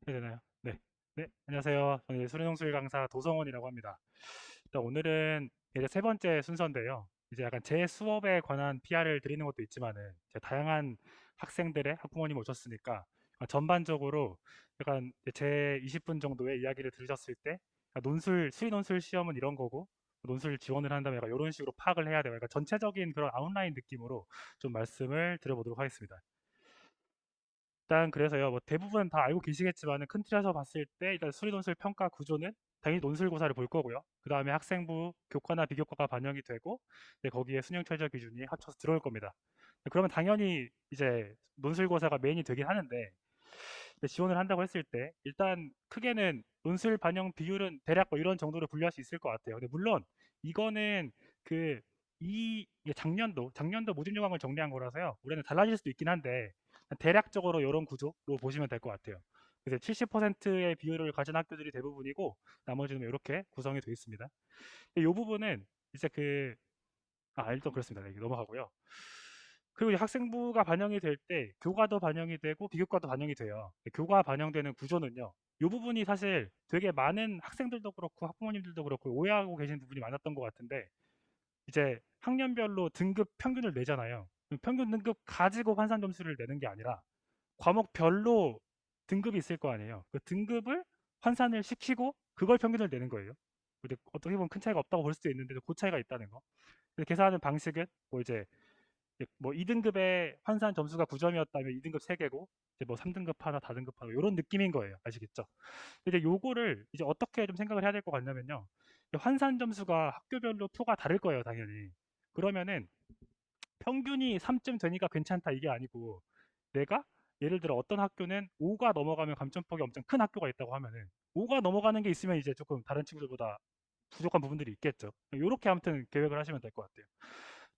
해야 되나요? 네. 네, 안녕하세요. 저는 수능술 강사 도성원이라고 합니다. 일단 오늘은 이제 세 번째 순서인데요. 이제 약간 제 수업에 관한 PR을 드리는 것도 있지만은 이제 다양한 학생들의 학부모님 오셨으니까 전반적으로 약간 제 20분 정도의 이야기를 들으셨을 때 논술, 수리 논술 시험은 이런 거고 논술 지원을 한다면 약간 이런 식으로 파악을 해야 돼요. 그러니까 전체적인 그런 아웃라인 느낌으로 좀 말씀을 드려보도록 하겠습니다. 일단 그래서요, 뭐 대부분 다 알고 계시겠지만은 큰 틀에서 봤을 때 일단 수리논술 평가 구조는 당연히 논술고사를 볼 거고요. 그 다음에 학생부 교과나 비교과가 반영이 되고 이제 거기에 수능 최저 기준이 합쳐서 들어올 겁니다. 그러면 당연히 이제 논술고사가 메인이 되긴 하는데 지원을 한다고 했을 때 일단 크게는 논술 반영 비율은 대략 뭐 이런 정도로 분류할 수 있을 것 같아요. 근데 물론 이거는 그 이게 작년도 모집 요강을 정리한 거라서요. 올해는 달라질 수도 있긴 한데 대략적으로 이런 구조로 보시면 될 것 같아요. 그래서 70%의 비율을 가진 학교들이 대부분이고 나머지는 이렇게 구성이 되어 있습니다. 이 부분은 이제 일단 그렇습니다. 네, 넘어가고요. 그리고 이제 학생부가 반영이 될 때 교과도 반영이 되고 비교과도 반영이 돼요. 교과 반영되는 구조는요. 이 부분이 사실 되게 많은 학생들도 그렇고 학부모님들도 그렇고 오해하고 계신 부분이 많았던 것 같은데 이제 학년별로 등급 평균을 내잖아요. 평균 등급 가지고 환산 점수를 내는 게 아니라 과목별로 등급이 있을 거 아니에요. 그 등급을 환산을 시키고 그걸 평균을 내는 거예요. 근데 어떻게 보면 큰 차이가 없다고 볼 수도 있는데 그 차이가 있다는 거. 근데 계산하는 방식은 뭐 이제 뭐 2등급의 환산 점수가 9점이었다면 2등급 3개고 이제 뭐 3등급 하나, 4등급 하나 이런 느낌인 거예요. 아시겠죠? 근데 요거를 이제 어떻게 좀 생각을 해야 될 것 같냐면요. 환산 점수가 학교별로 표가 다를 거예요, 당연히. 그러면은 평균이 3점 되니까 괜찮다 이게 아니고 내가 예를 들어 어떤 학교는 5가 넘어가면 감점폭이 엄청 큰 학교가 있다고 하면은 5가 넘어가는 게 있으면 이제 조금 다른 친구들보다 부족한 부분들이 있겠죠. 요렇게 아무튼 계획을 하시면 될 것 같아요.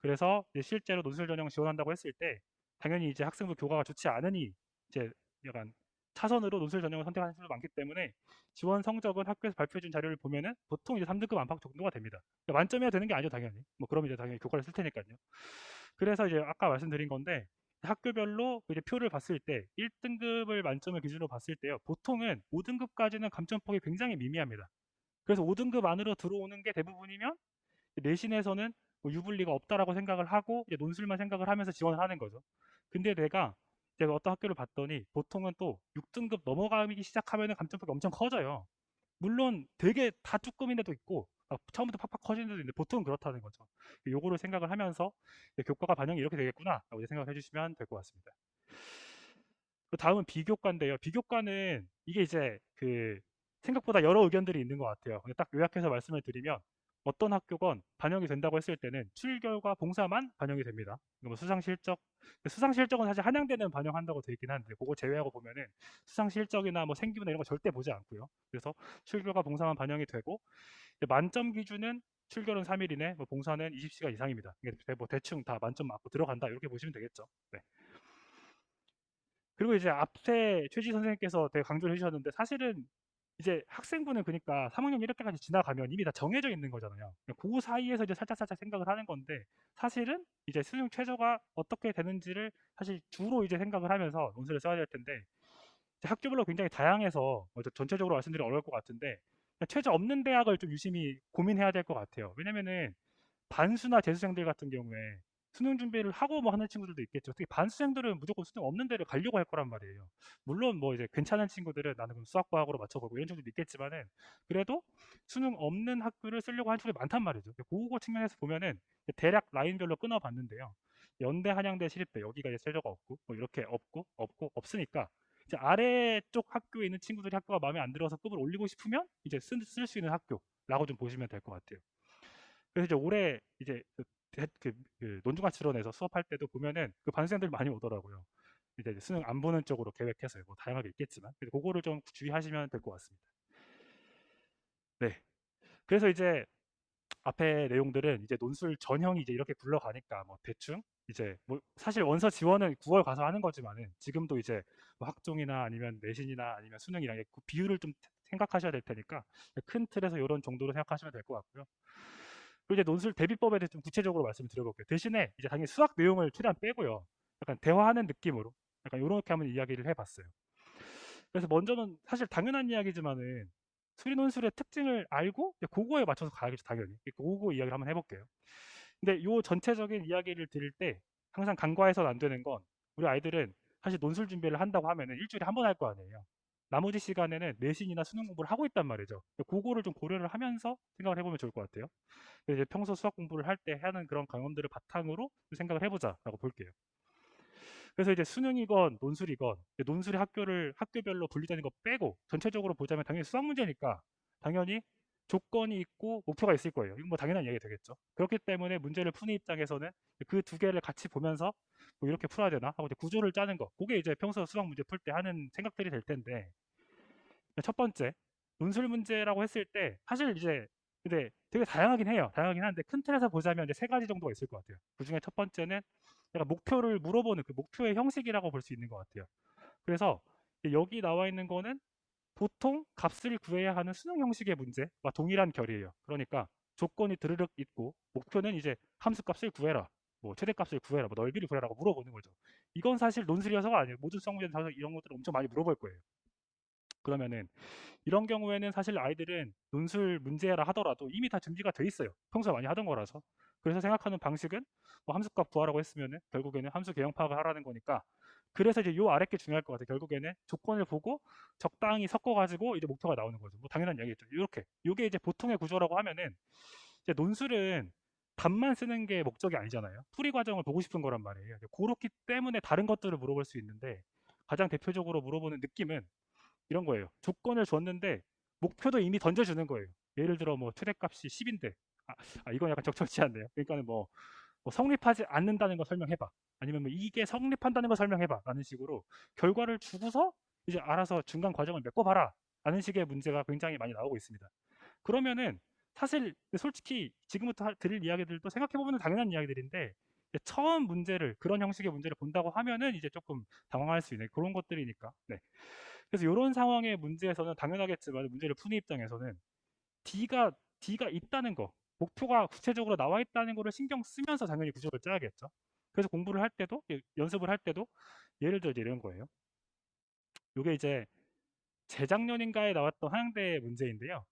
그래서 이제 실제로 논술 전형 지원한다고 했을 때 당연히 이제 학생부 교과가 좋지 않으니 이제 약간 차선으로 논술 전형을 선택하는 친구도 많기 때문에 지원 성적은 학교에서 발표해 준 자료를 보면은 보통 이제 3등급 안팎 정도가 됩니다. 그러니까 만점이어야 되는 게 아니죠, 당연히. 뭐 그럼 이제 당연히 교과를 쓸 테니까요. 그래서 이제 아까 말씀드린 건데 학교별로 이제 표를 봤을 때 1등급을 만점을 기준으로 봤을 때요. 보통은 5등급까지는 감점폭이 굉장히 미미합니다. 그래서 5등급 안으로 들어오는 게 대부분이면 내신에서는 뭐 유불리가 없다라고 생각을 하고 이제 논술만 생각을 하면서 지원을 하는 거죠. 근데 제가 어떤 학교를 봤더니 보통은 또 6등급 넘어가기 시작하면 감점폭이 엄청 커져요. 물론 되게 다 쭈꾸미인 데도 있고 처음부터 팍팍 커지는 데도 있는데 보통은 그렇다는 거죠. 요거를 생각을 하면서 교과가 반영이 이렇게 되겠구나라고 생각해 주시면 될 것 같습니다. 그 다음은 비교과인데요. 비교과는 이게 이제 생각보다 여러 의견들이 있는 것 같아요. 근데 딱 요약해서 말씀을 드리면 어떤 학교건 반영이 된다고 했을 때는 출결과 봉사만 반영이 됩니다. 뭐 수상 실적, 수상 실적은 사실 한양대는 반영한다고 되어 있긴 한데 그거 제외하고 보면은 수상 실적이나 뭐 생기부나 이런 거 절대 보지 않고요. 그래서 출결과 봉사만 반영이 되고 만점 기준은 출결은 3일 이내, 뭐 봉사는 20시간 이상입니다. 이게 뭐 대충 다 만점 맞고 들어간다 이렇게 보시면 되겠죠. 네. 그리고 이제 앞에 최지 선생님께서 되게 강조를 해주셨는데 사실은 이제 학생부는 그러니까 3학년 1학기까지 지나가면 이미 다 정해져 있는 거잖아요. 그 사이에서 이제 살짝살짝 생각을 하는 건데 사실은 이제 수능 최저가 어떻게 되는지를 사실 주로 이제 생각을 하면서 논술을 써야 될 텐데 학교별로 굉장히 다양해서 전체적으로 말씀드리기 어려울 것 같은데 최저 없는 대학을 좀 유심히 고민해야 될 것 같아요. 왜냐면은 반수나 재수생들 같은 경우에 수능 준비를 하고 뭐 하는 친구들도 있겠죠. 특히 반수생들은 무조건 수능 없는 데를 가려고 할 거란 말이에요. 물론 뭐 이제 괜찮은 친구들은 나는 그럼 수학과학으로 맞춰보고 이런 친구들도 있겠지만은 그래도 수능 없는 학교를 쓰려고 하는 친구들이 많단 말이죠. 그거 측면에서 보면은 대략 라인별로 끊어봤는데요. 연대, 한양대, 시립대 여기가 이제 세저가 없고 뭐 이렇게 없고 없으니까 이제 아래쪽 학교에 있는 친구들이 학교가 마음에 안 들어서 급을 올리고 싶으면 이제 쓸 수 있는 학교라고 좀 보시면 될 것 같아요. 그래서 이제 올해 이제 논중가치론에서 수업할 때도 보면은 그 반수생들 많이 오더라고요. 이제 수능 안 보는 쪽으로 계획해서요. 뭐 다양하게 있겠지만, 그래서 그거를 좀 주의하시면 될 것 같습니다. 네. 그래서 이제 앞에 내용들은 이제 논술 전형이 이제 이렇게 굴러가니까 뭐 대충 이제 뭐 사실 원서 지원은 9월 가서 하는 거지만은 지금도 이제 뭐 학종이나 아니면 내신이나 아니면 수능이랑 그 비율을 좀 생각하셔야 될 테니까 큰 틀에서 이런 정도로 생각하시면 될 것 같고요. 그리고 이제 논술 대비법에 대해 좀 구체적으로 말씀을 드려볼게요. 대신에 이제 당연히 수학 내용을 최대한 빼고요. 약간 대화하는 느낌으로 약간 이렇게 한번 이야기를 해봤어요. 그래서 먼저는 사실 당연한 이야기지만은 수리 논술의 특징을 알고 이제 그거에 맞춰서 가야겠죠, 당연히. 그거 이야기를 한번 해볼게요. 근데 요 전체적인 이야기를 드릴 때 항상 간과해서는 안 되는 건, 우리 아이들은 사실 논술 준비를 한다고 하면은 일주일에 한 번 할 거 아니에요. 나머지 시간에는 내신이나 수능 공부를 하고 있단 말이죠. 그거를 좀 고려를 하면서 생각을 해보면 좋을 것 같아요. 그래서 이제 평소 수학 공부를 할 때 하는 그런 경험들을 바탕으로 좀 생각을 해보자라고 볼게요. 그래서 이제 수능이건 논술이건, 논술이 학교별로 분리되는 거 빼고 전체적으로 보자면 당연히 수학 문제니까 당연히 조건이 있고 목표가 있을 거예요. 이건 뭐 당연한 이야기 되겠죠. 그렇기 때문에 문제를 푸는 입장에서는 그 두 개를 같이 보면서 뭐 이렇게 풀어야 되나 하고 이제 구조를 짜는 거, 그게 이제 평소 수학 문제 풀 때 하는 생각들이 될 텐데, 첫 번째 논술 문제라고 했을 때 사실 이제 근데 되게 다양하긴 해요. 다양하긴 한데 큰 틀에서 보자면 이제 세 가지 정도가 있을 것 같아요. 그 중에 첫 번째는 약간 목표를 물어보는 그 목표의 형식이라고 볼 수 있는 것 같아요. 그래서 여기 나와 있는 거는 보통 값을 구해야 하는 수능 형식의 문제와 동일한 결이에요. 그러니까 조건이 드르륵 있고 목표는 이제 함수 값을 구해라, 뭐 최대값을 구해라, 뭐 넓이를 구해라고 물어보는 거죠. 이건 사실 논술이어서가 아니에요. 모든 수학 문제에서 이런 것들을 엄청 많이 물어볼 거예요. 그러면은 이런 경우에는 사실 아이들은 논술 문제라 하더라도 이미 다 준비가 돼 있어요. 평소에 많이 하던 거라서. 그래서 생각하는 방식은 뭐 함수값 구하라고 했으면은 결국에는 함수 개형 파악을 하라는 거니까, 그래서 이제 요 아래 게 중요할 것 같아요. 결국에는 조건을 보고 적당히 섞어가지고 이제 목표가 나오는 거죠. 뭐 당연한 이야기겠죠. 이렇게 요게 이제 보통의 구조라고 하면은, 이제 논술은 답만 쓰는 게 목적이 아니잖아요. 풀이 과정을 보고 싶은 거란 말이에요. 그렇기 때문에 다른 것들을 물어볼 수 있는데, 가장 대표적으로 물어보는 느낌은 이런 거예요. 조건을 줬는데 목표도 이미 던져주는 거예요. 예를 들어 뭐 최대값이 10인데, 이건 약간 적절치 않네요. 그러니까는 뭐 성립하지 않는다는 거 설명해봐, 아니면 뭐 이게 성립한다는 거 설명해봐 라는 식으로 결과를 주고서 이제 알아서 중간 과정을 메꿔봐라 라는 식의 문제가 굉장히 많이 나오고 있습니다. 그러면은 사실 솔직히 지금부터 드릴 이야기들도 생각해보면 당연한 이야기들인데, 처음 문제를 그런 형식의 문제를 본다고 하면은 이제 조금 당황할 수 있는 그런 것들이니까. 네. 그래서 이런 상황의 문제에서는 당연하겠지만 문제를 푸는 입장에서는 D가 D가 있다는 거, 목표가 구체적으로 나와 있다는 거를 신경 쓰면서 당연히 구조를 짜야겠죠. 그래서 공부를 할 때도 연습을 할 때도 예를 들어 이제 이런 거예요. 이게 이제 재작년인가에 나왔던 한양대 문제인데요.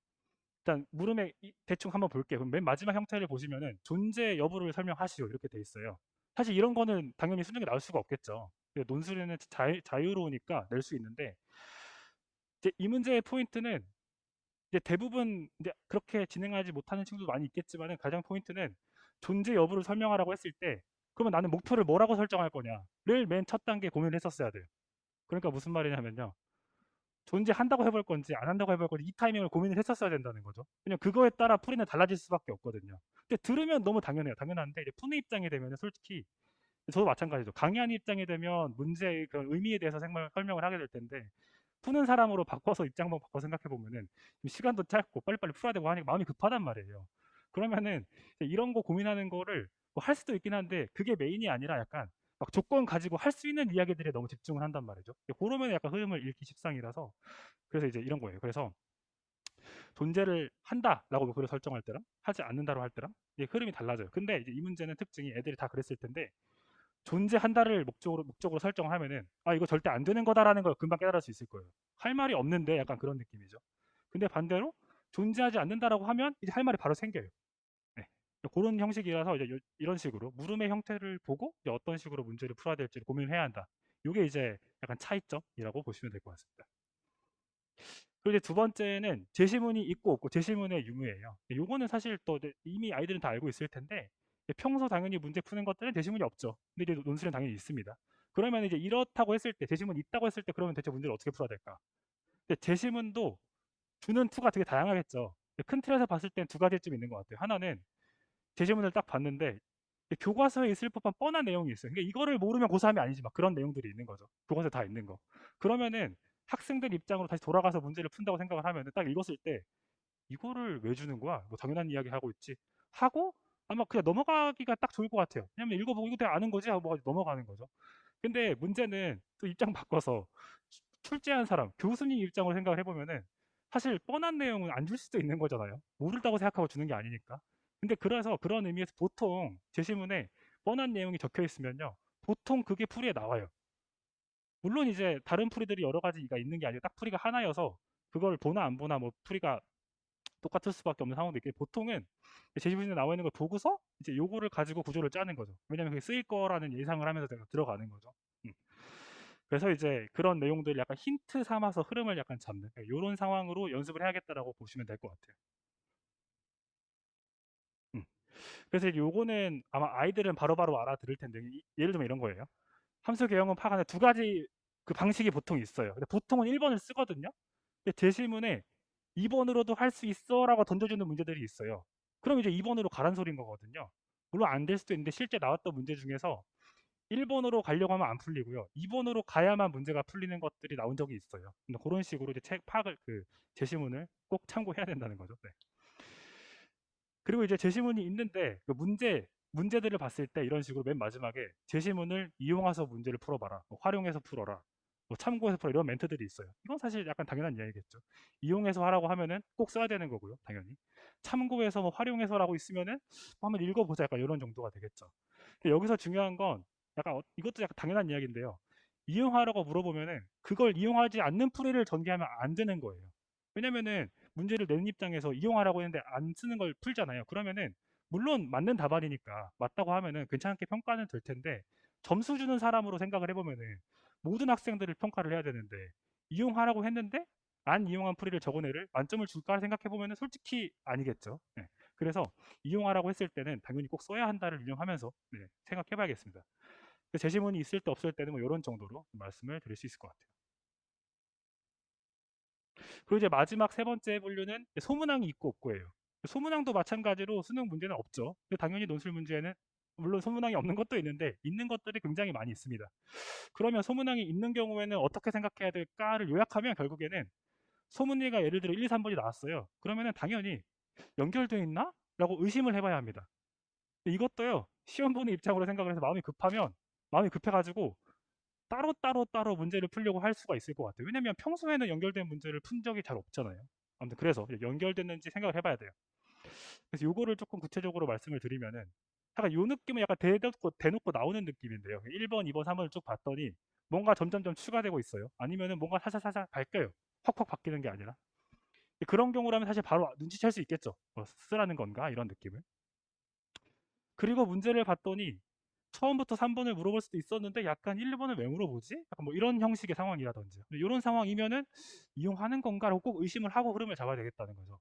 일단 물음에 대충 한번 볼게요. 그럼 맨 마지막 형태를 보시면은 존재 여부를 설명하시오 이렇게 돼 있어요. 사실 이런 거는 당연히 수능에 나올 수가 없겠죠. 논술에는 자유로우니까 낼 수 있는데, 이제 이 문제의 포인트는 이제 대부분 이제 그렇게 진행하지 못하는 친구도 많이 있겠지만은, 가장 포인트는 존재 여부를 설명하라고 했을 때 그러면 나는 목표를 뭐라고 설정할 거냐를 맨 첫 단계 고민을 했었어야 돼요. 그러니까 무슨 말이냐면요. 존재한다고 해볼 건지 안 한다고 해볼 건지 이 타이밍을 고민을 했었어야 된다는 거죠. 그냥 그거에 따라 풀이는 달라질 수밖에 없거든요. 근데 들으면 너무 당연해요. 당연한데 이제 푸는 입장이 되면 솔직히 저도 마찬가지죠. 강의하는 입장이 되면 문제의 그런 의미에 대해서 설명을 하게 될 텐데, 푸는 사람으로 바꿔서 입장만 바꿔 생각해 보면은 시간도 짧고 빨리빨리 풀어야 되고 하니까 마음이 급하단 말이에요. 그러면은 이런 거 고민하는 거를 뭐할 수도 있긴 한데 그게 메인이 아니라 약간 막 조건 가지고 할 수 있는 이야기들에 너무 집중을 한단 말이죠. 그러면 약간 흐름을 잃기 십상이라서, 그래서 이제 이런 거예요. 그래서 존재를 한다라고 목표를 설정할 때랑 하지 않는다로 할 때랑 이제 흐름이 달라져요. 근데 이제 이 문제는 특징이 애들이 다 그랬을 텐데, 존재한다를 목적으로 설정하면은 이거 절대 안 되는 거다라는 걸 금방 깨달을 수 있을 거예요. 할 말이 없는데 약간 그런 느낌이죠. 근데 반대로 존재하지 않는다라고 하면 이제 할 말이 바로 생겨요. 네. 그런 형식이라서 이제 이런 식으로 물음의 형태를 보고 이제 어떤 식으로 문제를 풀어야 될지 고민을 해야 한다. 이게 이제 약간 차이점이라고 보시면 될 것 같습니다. 그리고 이제 두 번째는 제시문이 있고 없고 제시문의 유무예요. 요거는 사실 또 이미 아이들은 다 알고 있을 텐데, 평소 당연히 문제 푸는 것들은 제시문이 없죠. 근데 이제 논술은 당연히 있습니다. 그러면 이제 이렇다고 했을 때, 제시문이 있다고 했을 때 그러면 대체 문제를 어떻게 풀어야 될까? 근데 제시문도 주는 투가 되게 다양하겠죠. 큰 틀에서 봤을 땐 두 가지쯤 있는 것 같아요. 하나는 제시문을 딱 봤는데 교과서에 있을 법한 뻔한 내용이 있어요. 그러니까 이거를 모르면 고3이 아니지 막 그런 내용들이 있는 거죠. 교과서에 다 있는 거. 그러면은 학생들 입장으로 다시 돌아가서 문제를 푼다고 생각을 하면은 딱 읽었을 때 이거를 왜 주는 거야? 뭐 당연한 이야기 하고 있지. 하고 아마 그냥 넘어가기가 딱 좋을 것 같아요. 왜냐면 읽어보고 이거 내가 아는 거지 하고 넘어가는 거죠. 근데 문제는 또 입장 바꿔서 출제한 사람, 교수님 입장으로 생각을 해보면은 사실 뻔한 내용은 안 줄 수도 있는 거잖아요. 모른다고 생각하고 주는 게 아니니까. 근데 그래서 그런 의미에서 보통 제시문에 뻔한 내용이 적혀 있으면요, 보통 그게 풀이에 나와요. 물론 이제 다른 풀이들이 여러 가지가 있는 게 아니고 딱 풀이가 하나여서 그걸 보나 안 보나 뭐 풀이가 똑같을 수밖에 없는 상황도 있고 보통은 제시문에 나와 있는 걸 보고서 이제 요거를 가지고 구조를 짜는 거죠. 왜냐면 그게 쓰일 거라는 예상을 하면서 내가 들어가는 거죠. 그래서 이제 그런 내용들을 약간 힌트 삼아서 흐름을 약간 잡는 요런 상황으로 연습을 해야겠다라고 보시면 될 것 같아요. 음. 그래서 이제 요거는 아마 아이들은 바로바로 알아들을 텐데 예를 들면 이런 거예요. 함수 개형은 파악하는 두 가지 그 방식이 보통 있어요. 근데 보통은 1번을 쓰거든요. 근데 제 실문에 2번으로도 할 수 있어라고 던져주는 문제들이 있어요. 그럼 이제 2번으로 가란 소린 거거든요. 물론 안 될 수도 있는데 실제 나왔던 문제 중에서 1번으로 가려고 하면 안 풀리고요. 2번으로 가야만 문제가 풀리는 것들이 나온 적이 있어요. 근데 그런 식으로 이제 책 파악을 그 제시문을 꼭 참고해야 된다는 거죠. 네. 그리고 이제 제시문이 있는데 그 문제들을 봤을 때 이런 식으로 맨 마지막에 제시문을 이용해서 문제를 풀어봐라, 뭐 활용해서 풀어라, 뭐 참고해서 풀어 이런 멘트들이 있어요. 이건 사실 약간 당연한 이야기겠죠. 이용해서 하라고 하면은 꼭 써야 되는 거고요, 당연히. 참고해서 뭐 활용해서라고 있으면은 한번 읽어보자 약간 이런 정도가 되겠죠. 근데 여기서 중요한 건 약간 이것도 약간 당연한 이야기인데요. 이용하라고 물어보면은 그걸 이용하지 않는 풀이를 전개하면 안 되는 거예요. 왜냐면은 문제를 내는 입장에서 이용하라고 했는데 안 쓰는 걸 풀잖아요. 그러면은 물론 맞는 답안이니까 맞다고 하면은 괜찮게 평가는 될 텐데 점수 주는 사람으로 생각을 해보면은 모든 학생들을 평가를 해야 되는데 이용하라고 했는데 안 이용한 풀이를 적은 애를 만점을 줄까 생각해 보면은 솔직히 아니겠죠. 네. 그래서 이용하라고 했을 때는 당연히 꼭 써야 한다를 유념하면서 네, 생각해 봐야겠습니다. 제시문이 있을 때 없을 때는 뭐 이런 정도로 말씀을 드릴 수 있을 것 같아요. 그리고 이제 마지막 세 번째 분류는 소문항이 있고 없고예요. 소문항도 마찬가지로 수능 문제는 없죠. 근데 당연히 논술 문제는 물론 소문항이 없는 것도 있는데 있는 것들이 굉장히 많이 있습니다. 그러면 소문항이 있는 경우에는 어떻게 생각해야 될까를 요약하면 결국에는 소문리가 예를 들어 1, 2, 3번이 나왔어요. 그러면은 당연히 연결돼 있나? 라고 의심을 해봐야 합니다. 이것도요. 시험 보는 입장으로 생각을 해서 마음이 급해가지고 따로 문제를 풀려고 할 수가 있을 것 같아요. 왜냐면 평소에는 연결된 문제를 푼 적이 잘 없잖아요. 아무튼 그래서 연결됐는지 생각을 해봐야 돼요. 그래서 요거를 조금 구체적으로 말씀을 드리면은 약간 요 느낌은 약간 대놓고 나오는 느낌인데요. 1번, 2번, 3번을 쭉 봤더니 뭔가 점점점 추가되고 있어요. 아니면은 뭔가 살살살살 바뀌어요. 확확 바뀌는 게 아니라. 그런 경우라면 사실 바로 눈치챌 수 있겠죠. 쓰라는 건가 이런 느낌을. 그리고 문제를 봤더니 처음부터 3번을 물어볼 수도 있었는데 약간 1번을 왜 물어보지? 약간 뭐 이런 형식의 상황이라든지 이런 상황이면은 이용하는 건가라고 꼭 의심을 하고 흐름을 잡아야 되겠다는 거죠.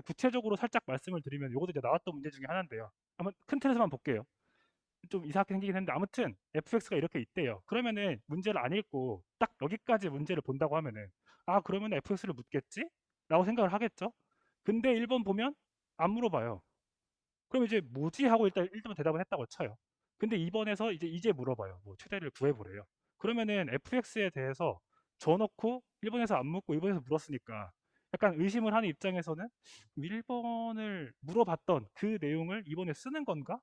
구체적으로 살짝 말씀을 드리면 이것도 이제 나왔던 문제 중에 하나인데요. 한번 큰 틀에서만 볼게요. 좀 이상하게 생기긴 했는데 아무튼 fx가 이렇게 있대요. 그러면은 문제를 안 읽고 딱 여기까지 문제를 본다고 하면은 아 그러면 fx를 묻겠지? 라고 생각을 하겠죠. 근데 1번 보면 안 물어봐요. 그럼 이제 뭐지 하고 일단 대답을 했다고 쳐요. 근데 2번에서 이제 물어봐요. 뭐 최대를 구해보래요. 그러면은 fx에 대해서 줘놓고 1번에서 안 묻고 2번에서 물었으니까 약간 의심을 하는 입장에서는 1번을 물어봤던 그 내용을 2번에 쓰는 건가?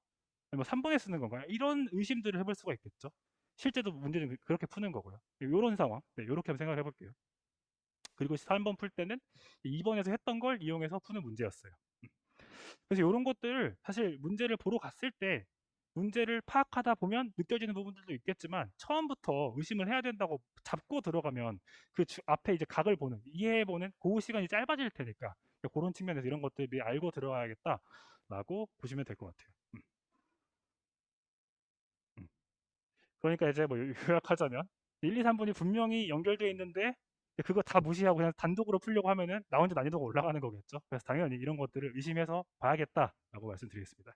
아니 뭐 3번에 쓰는 건가? 이런 의심들을 해볼 수가 있겠죠. 실제도 문제는 그렇게 푸는 거고요. 이런 상황, 네, 이렇게 한번 생각을 해볼게요. 그리고 3번 풀 때는 2번에서 했던 걸 이용해서 푸는 문제였어요. 그래서 이런 것들을 사실 문제를 보러 갔을 때 문제를 파악하다 보면 느껴지는 부분들도 있겠지만 처음부터 의심을 해야 된다고 잡고 들어가면 그 앞에 이제 각을 보는 이해해보는 그 시간이 짧아질 테니까 그런 측면에서 이런 것들 미리 알고 들어가야겠다라고 보시면 될 것 같아요. 음. 그러니까 이제 뭐 요약하자면 1, 2, 3분이 분명히 연결되어 있는데 그거 다 무시하고 그냥 단독으로 풀려고 하면은 나 혼자 난이도가 올라가는 거겠죠. 그래서 당연히 이런 것들을 의심해서 봐야겠다라고 말씀드리겠습니다.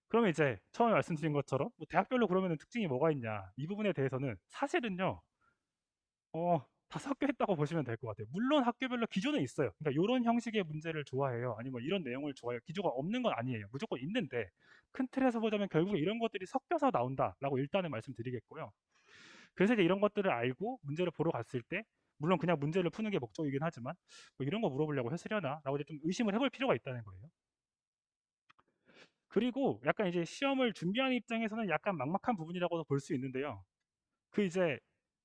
그러면 이제 처음에 말씀드린 것처럼 뭐 대학별로 그러면 특징이 뭐가 있냐 이 부분에 대해서는 사실은요 다 섞여있다고 보시면 될 것 같아요. 물론 학교별로 기조는 있어요. 그러니까 이런 형식의 문제를 좋아해요. 아니면 뭐 이런 내용을 좋아해요. 기조가 없는 건 아니에요. 무조건 있는데 큰 틀에서 보자면 결국에 이런 것들이 섞여서 나온다라고 일단은 말씀드리겠고요. 그래서 이제 이런 것들을 알고 문제를 보러 갔을 때 물론 그냥 문제를 푸는 게 목적이긴 하지만 뭐 이런 거 물어보려고 했으려나 라고 이제 좀 의심을 해볼 필요가 있다는 거예요. 그리고 약간 이제 시험을 준비하는 입장에서는 약간 막막한 부분이라고도 볼 수 있는데요. 그 이제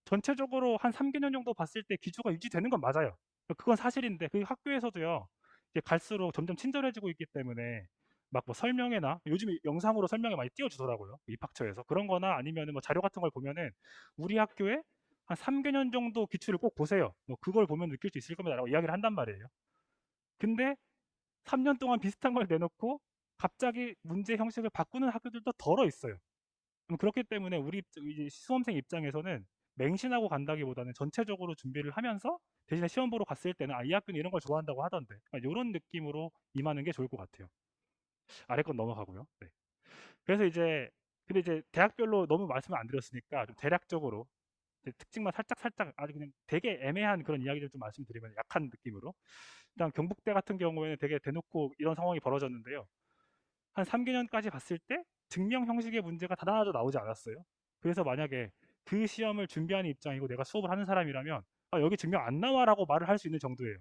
전체적으로 한 3개년 정도 봤을 때 기초가 유지되는 건 맞아요. 그건 사실인데 그 학교에서도요. 이제 갈수록 점점 친절해지고 있기 때문에 막 뭐 설명회나 요즘에 영상으로 설명회 많이 띄워주더라고요. 입학처에서 그런 거나 아니면은 뭐 자료 같은 걸 보면은 우리 학교에 한 3개년 정도 기출을 꼭 보세요. 뭐 그걸 보면 느낄 수 있을 겁니다라고 이야기를 한단 말이에요. 근데 3년 동안 비슷한 걸 내놓고 갑자기 문제 형식을 바꾸는 학교들도 덜어 있어요. 그렇기 때문에 우리 이제 수험생 입장에서는 맹신하고 간다기보다는 전체적으로 준비를 하면서 대신에 시험 보러 갔을 때는 이 학교는 이런 걸 좋아한다고 하던데 이런 느낌으로 임하는 게 좋을 것 같아요. 아래 건 넘어가고요. 네. 그래서 이제 근데 이제 대학별로 너무 말씀을 안 드렸으니까 좀 대략적으로 특징만 살짝 아주 그냥 되게 애매한 그런 이야기를 좀 말씀드리면 약한 느낌으로 일단 경북대 같은 경우에는 되게 대놓고 이런 상황이 벌어졌는데요. 한 3개년까지 봤을 때 증명 형식의 문제가 단 하나도 나오지 않았어요. 그래서 만약에 그 시험을 준비하는 입장이고 내가 수업을 하는 사람이라면 여기 증명 안 나와라고 말을 할 수 있는 정도예요.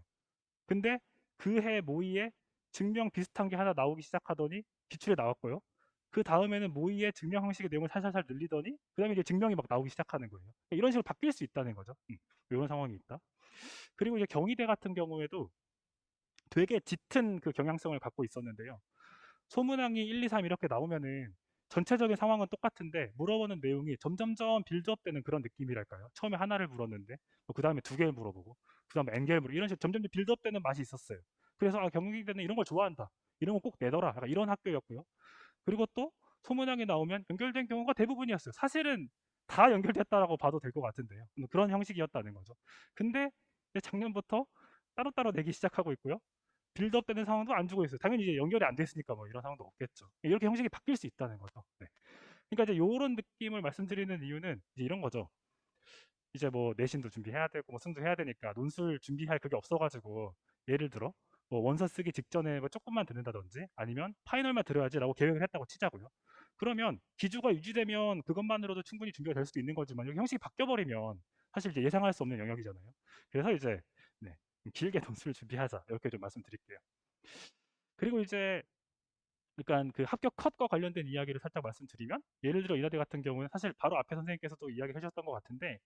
근데 그 해 모의에 증명 비슷한 게 하나 나오기 시작하더니 기출에 나왔고요. 그 다음에는 모의에 증명 형식의 내용을 살살살 늘리더니 그 다음에 이제 증명이 막 나오기 시작하는 거예요. 이런 식으로 바뀔 수 있다는 거죠. 이런 상황이 있다. 그리고 이제 경희대 같은 경우에도 되게 짙은 그 경향성을 갖고 있었는데요. 소문항이 1, 2, 3 이렇게 나오면은 전체적인 상황은 똑같은데 물어보는 내용이 점점점 빌드업되는 그런 느낌이랄까요? 처음에 하나를 물었는데 그 다음에 두 개를 물어보고 그 다음에 n 개를 물어 이런 식으로 점점 빌드업되는 맛이 있었어요. 그래서 경희대는 이런 걸 좋아한다. 이런 거 꼭 내더라. 약간 이런 학교였고요. 그리고 또 소문항이 나오면 연결된 경우가 대부분이었어요. 사실은 다 연결됐다라고 봐도 될 것 같은데요. 그런 형식이었다는 거죠. 근데 작년부터 따로따로 내기 시작하고 있고요. 빌드업 되는 상황도 안 주고 있어요. 당연히 이제 연결이 안 됐으니까 뭐 이런 상황도 없겠죠. 이렇게 형식이 바뀔 수 있다는 거죠. 네. 그러니까 이제 이런 느낌을 말씀드리는 이유는 이제 이런 거죠. 이제 뭐 내신도 준비해야 되고 뭐 승도 해야 되니까 논술 준비할 그게 없어가지고 예를 들어 뭐 원서 쓰기 직전에 뭐 조금만 듣는다든지 아니면 파이널만 들어야지라고 계획을 했다고 치자고요. 그러면 기조가 유지되면 그것만으로도 충분히 준비가 될 수도 있는 거지만 여기 형식이 바뀌어버리면 사실 이제 예상할 수 없는 영역이잖아요. 그래서 이제 네, 길게 논술을 준비하자 이렇게 좀 말씀드릴게요. 그리고 이제 그러니까 그 합격 컷과 관련된 이야기를 살짝 말씀드리면 예를 들어 이화대 같은 경우는 사실 바로 앞에 선생님께서도 이야기해 주셨던 것 같은데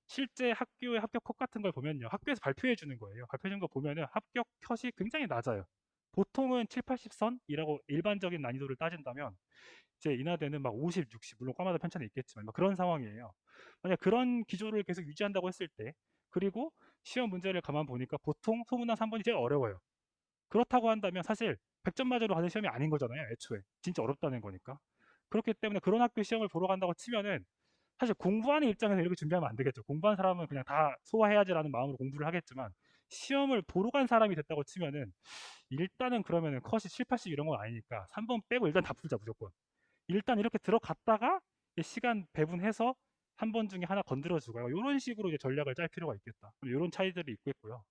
실제 학교의 합격 컷 같은 걸 보면요. 학교에서 발표해 주는 거예요. 발표해 주는 거 보면은 합격 컷이 굉장히 낮아요. 보통은 7, 80선이라고 일반적인 난이도를 따진다면 이제 인하대는 막 50, 60 물론 과마다 편차는 있겠지만 막 그런 상황이에요. 만약 그런 기조를 계속 유지한다고 했을 때 그리고 시험 문제를 가만 보니까 보통 소문난 3번이 제일 어려워요. 그렇다고 한다면 사실 100점 맞으러 가는 시험이 아닌 거잖아요. 애초에. 진짜 어렵다는 거니까. 그렇기 때문에 그런 학교 시험을 보러 간다고 치면은 사실 공부하는 입장에서 이렇게 준비하면 안 되겠죠. 공부한 사람은 그냥 다 소화해야지라는 마음으로 공부를 하겠지만 시험을 보러 간 사람이 됐다고 치면은 일단은 그러면은 컷이 7, 80 이런 건 아니니까 3번 빼고 일단 다 풀자 무조건. 일단 이렇게 들어갔다가 시간 배분해서 한 번 중에 하나 건드려주고요. 이런 식으로 이제 전략을 짤 필요가 있겠다. 이런 차이들이 있겠고요.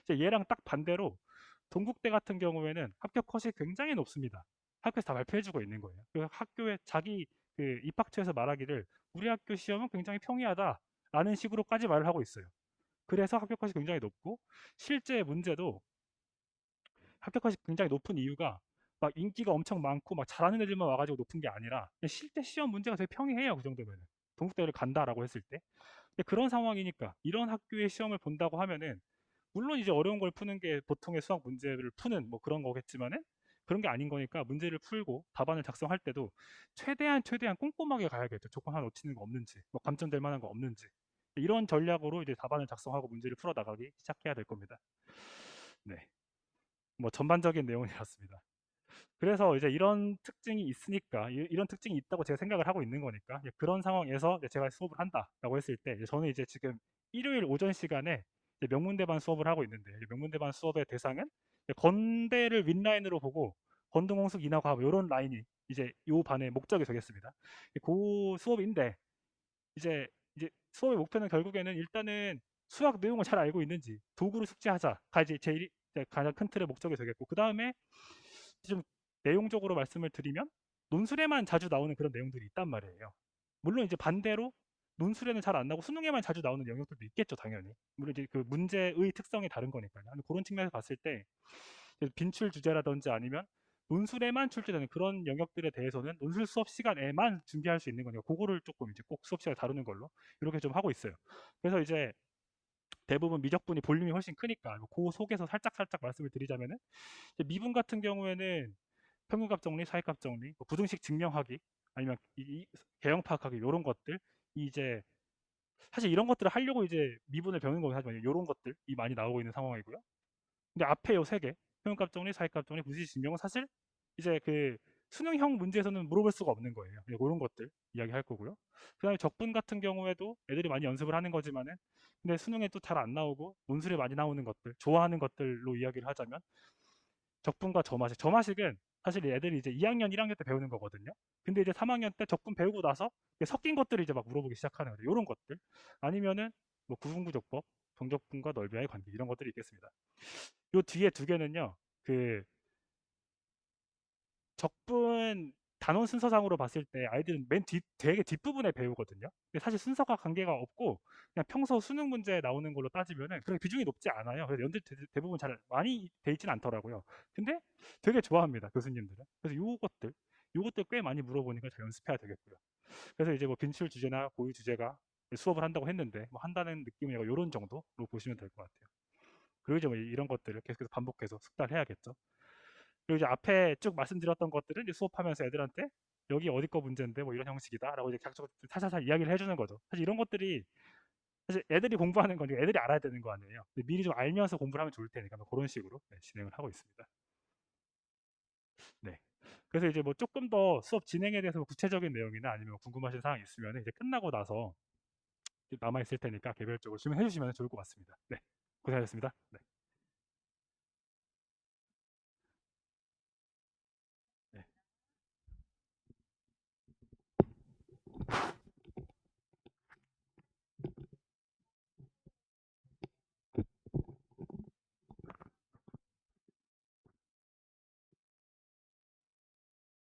이제 얘랑 딱 반대로 동국대 같은 경우에는 합격 컷이 굉장히 높습니다. 학교에서 다 발표해주고 있는 거예요. 그 학교에 자기 그 입학처에서 말하기를 우리 학교 시험은 굉장히 평이하다라는 식으로까지 말을 하고 있어요. 그래서 합격 컷이 굉장히 높고 실제 문제도 합격 컷이 굉장히 높은 이유가 막 인기가 엄청 많고 막 잘하는 애들만 와가지고 높은 게 아니라 실제 시험 문제가 되게 평이해요. 그 정도면 동국대를 간다라고 했을 때 근데 그런 상황이니까 이런 학교의 시험을 본다고 하면은 물론 이제 어려운 걸 푸는 게 보통의 수학 문제를 푸는 뭐 그런 거겠지만은 그런 게 아닌 거니까 문제를 풀고 답안을 작성할 때도 최대한 꼼꼼하게 가야겠죠. 조건 하나 놓치는 거 없는지, 뭐 감점될 만한 거 없는지 이런 전략으로 이제 답안을 작성하고 문제를 풀어 나가기 시작해야 될 겁니다. 네, 뭐 전반적인 내용은 이렇습니다. 그래서 이제 이런 특징이 있으니까 이런 특징이 있다고 제가 생각을 하고 있는 거니까 그런 상황에서 이제 제가 수업을 한다라고 했을 때 저는 이제 지금 일요일 오전 시간에 이제 명문대반 수업을 하고 있는데 명문대반 수업의 대상은 건대를 윗라인으로 보고 건동홍숙 인하과학 이런 라인이 이제 요 반의 목적이 되겠습니다. 그 수업인데 이제 수업의 목표는 결국에는 일단은 수학 내용을 잘 알고 있는지 도구를 숙지하자가 이제 제일 가장 큰 틀의 목적이 되겠고 그 다음에 좀 내용적으로 말씀을 드리면 논술에만 자주 나오는 그런 내용들이 있단 말이에요. 물론 이제 반대로 논술에는 잘 안 나오고 수능에만 자주 나오는 영역들도 있겠죠, 당연히. 물론 이제 그 문제의 특성이 다른 거니까요. 그런 측면에서 봤을 때 빈출 주제라든지 아니면 논술에만 출제되는 그런 영역들에 대해서는 논술 수업 시간에만 준비할 수 있는 거니까 그거를 조금 이제 꼭 수업 시간에 다루는 걸로 이렇게 좀 하고 있어요. 그래서 이제 대부분 미적분이 볼륨이 훨씬 크니까 그 속에서 살짝 말씀을 드리자면은 미분 같은 경우에는 평균값 정리, 차이값 정리, 뭐 부등식 증명하기, 아니면 개형 파악하기 이런 것들 이제 사실 이런 것들을 하려고 이제 미분을 배우는 거긴 하지만 이런 것들이 많이 나오고 있는 상황이고요. 근데 앞에 요 세 개, 평균값 정리, 차이값 정리, 부등식 증명은 사실 이제 그 수능형 문제에서는 물어볼 수가 없는 거예요. 이런 것들 이야기할 거고요. 그다음에 적분 같은 경우에도 애들이 많이 연습을 하는 거지만은 근데 수능에 또 잘 안 나오고 논술에 많이 나오는 것들, 좋아하는 것들로 이야기를 하자면 적분과 점화식은 사실 애들이 이제 2학년, 1학년 때 배우는 거거든요. 근데 이제 3학년 때 적분 배우고 나서 섞인 것들을 이제 막 물어보기 시작하는 거죠. 이런 것들. 아니면은 뭐 구분구조법, 정적분과 넓이와의 관계 이런 것들이 있겠습니다. 요 뒤에 두 개는요. 그 적분 단원 순서상으로 봤을 때 아이들은 맨 되게 뒷부분에 배우거든요. 근데 사실 순서가 관계가 없고 그냥 평소 수능 문제에 나오는 걸로 따지면은 그렇게 비중이 높지 않아요. 그래서 연들 대부분 잘 많이 돼 있진 않더라고요. 근데 되게 좋아합니다, 교수님들은. 그래서 요것들 꽤 많이 물어보니까 잘 연습해야 되겠고요. 그래서 이제 뭐 빈출 주제나 고유 주제가 수업을 한다고 했는데 뭐 한다는 느낌이 이런 정도로 보시면 될 것 같아요. 그리고 이제 뭐 이런 것들을 계속해서 반복해서 숙달해야겠죠. 그리고 이제 앞에 쭉 말씀드렸던 것들은 이제 수업하면서 애들한테 여기 어디 거 문제인데 뭐 이런 형식이다라고 이제 각각 사사사 이야기를 해주는 거죠. 사실 이런 것들이 사실 애들이 공부하는 거니까 애들이 알아야 되는 거 아니에요. 미리 좀 알면서 공부를 하면 좋을 테니까 뭐 그런 식으로 네, 진행을 하고 있습니다. 네. 그래서 이제 뭐 조금 더 수업 진행에 대해서 뭐 구체적인 내용이나 아니면 궁금하신 사항 있으면 이제 끝나고 나서 남아 있을 테니까 개별적으로 질문해 주시면 좋을 것 같습니다. 네. 고생하셨습니다. 네.